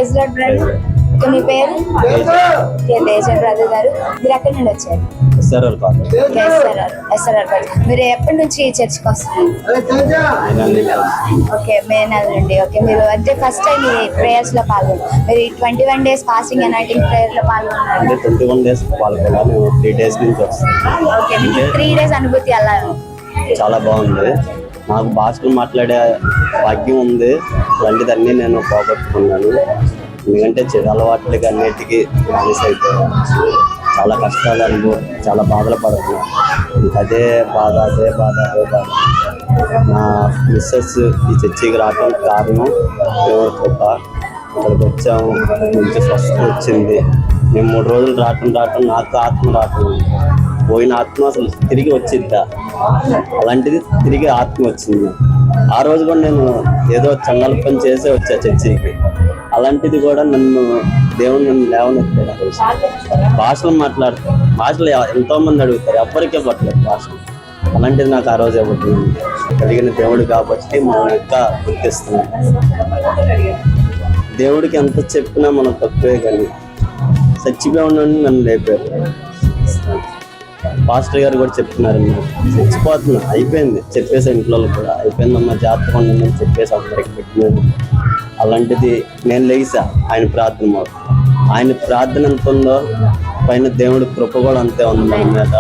Praise lord brother. మీ పేరు? Teja brother గారు. మీరు ఎక్కడి నుండి వచ్చారు? ఎస్ఆర్ఆర్. మీరు ఎప్పటి నుంచి చర్చికి వస్తున్నారు? ఓకే, మే నెల నుండి. ఓకే, మీరు అంటే ఫస్ట్ టైం ఈ ప్రేయర్స్ లో పాల్గొన్నారు. మీరు 21 days ఫాస్టింగ్ అండ్ నైటింగ్ ప్రేయర్ లో పాల్గొన్నారు. 21 days పాల్గొన్నాను. 3 days నుంచి వస్తాను. ఓకే, మీకు 3 days అనుభూతి ఎలా? చాలా బాగుంది. నాకు భాషలు మాట్లాడే భాగ్యం ఉంది. అలాంటిదన్నీ నేను పోగొట్టుకున్నాను. ఎందుకంటే చెడు అలవాట్లకి అన్నిటికీ బానిస అయిపోయాను. చాలా కష్టాలు అనుభవం, చాలా బాధలు పడుతున్నాను. ఇంకా అదే బాధ. నా మిస్సెస్ ఈ చర్చికి రావడం కారణం దేవుడి కృప. ఇక్కడికి వచ్చాము, మంచి స్వస్థత వచ్చింది. మేము 3 రోజులు రావటం నాకు ఆత్మ రావటం. పోయిన ఆత్మ అసలు తిరిగి వచ్చిద్దా, అలాంటిది తిరిగి ఆత్మ వచ్చింది. ఆ రోజు కూడా నేను ఏదో చండాల పని చేసే వచ్చా చర్చికి. అలాంటిది కూడా దేవుడు నన్ను లేవనెత్తాడు. భాషలు మాట్లాడతాను. భాషలు ఎంతో మంది అడుగుతారు, ఎవ్వరికే పట్టలేదు భాషలు. అలాంటిది నాకు ఆ రోజు ఇవ్వట్లేదు. కలిగిన దేవుడు కాబట్టి మనం ఇంకా గుర్తిస్తున్నాం. దేవుడికి ఎంత చెప్పినా మనం తక్కువే. కానీ చచ్చిపోయి ఉన్నాను, నన్ను లేపారు. పాస్టర్ గారు కూడా చెప్తున్నారు, చచ్చిపోతున్నా, అయిపోయింది చెప్పేసి ఇంట్లో కూడా అయిపోయిందమ్మా, జాగ్రత్తగా ఉందని చెప్పేసి అందరికి పెట్టినాను. అలాంటిది నేను లేసా. ఆయన ప్రార్థన ఎంత ఉందో పైన దేవుడి కృప కూడా అంతే ఉంది మన మీద.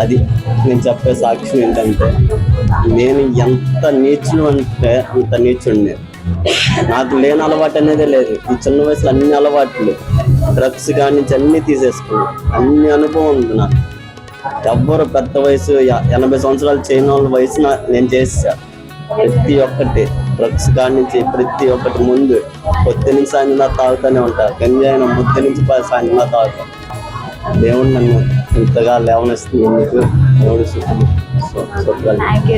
అది నేను చెప్పే సాక్ష్యం ఏంటంటే, నేను ఎంత నీచుడు అంటే అంత నీచుడిని. నాకు లేని అలవాటు అనేది లేదు. ఈ చిన్న వయసులో అన్ని అలవాట్లు, డ్రగ్స్ కాని నుంచి అన్ని తీసేసుకున్నాను. అన్ని అనుభవం ఉంది నాకు. ఎవ్వరు పెద్ద వయసు 80 సంవత్సరాలు చేయని వాళ్ళ వయసు నేను చేసా. ప్రతి ఒక్కటి డ్రగ్స్ కాడి నుంచి ప్రతి ఒక్కటి. ముందు పొద్దున్న సాయంత్రం తాగుతూనే ఉంటారు. గంజాయిన ముద్దు నుంచి సాయంత్రం తాగుతాను. దేవుడు నన్ను ఇంతగా లేవనిస్తున్నందుకు దేవుడు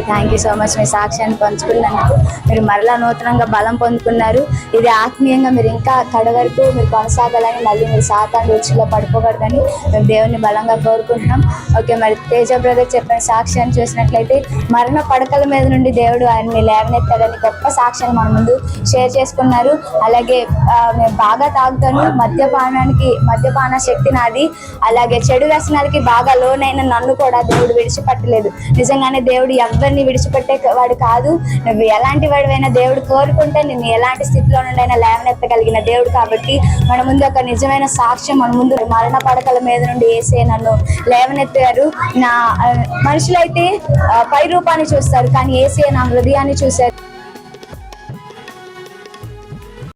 థ్యాంక్ యూ సో మచ్. మీ సాక్ష్యాన్ని పంచుకున్నందుకు. మీరు మరలా నూతనంగా బలం పొందుకున్నారు. ఇది ఆత్మీయంగా మీరు ఇంకా కడ వరకు మీరు కొనసాగాలని, మళ్ళీ మీరు సాతాను రుచిలో పడిపోకూడదని మేము దేవుని బలంగా కోరుకుంటున్నాం. ఓకే, మరి తేజ బ్రదర్ చెప్పిన సాక్ష్యాన్ని చూసినట్లయితే మరణ పడకల మీద నుండి దేవుడు ఆయన్ని లేవనెత్తాడని గొప్ప సాక్ష్యాన్ని మన ముందు షేర్ చేసుకున్నారు. అలాగే నేను బాగా తాగుతాను, మద్యపాన శక్తి నాది, అలాగే చెడు వ్యసనాలకి బాగా లోనైన నన్ను కూడా దేవుడు విడిచిపెట్టలేదు. నిజంగానే దేవుడు ఎవరిని విడిచిపెట్టే వాడు కాదు. నువ్వు ఎలాంటి వాడివైనా దేవుడు కోరుకుంటే నిన్ను ఎలాంటి స్థితిలో నుండైనా లేవనెత్తగలిగిన దేవుడు. కాబట్టి మన ముందు ఒక నిజమైన సాక్ష్యం, మన ముందు మరణ పడకల మీద నుండి యేసే నన్ను లేవనెత్తారు. నా మనుషులైతే పై రూపాన్ని చూస్తారు, కానీ యేసే నా హృదయాన్ని చూశారు.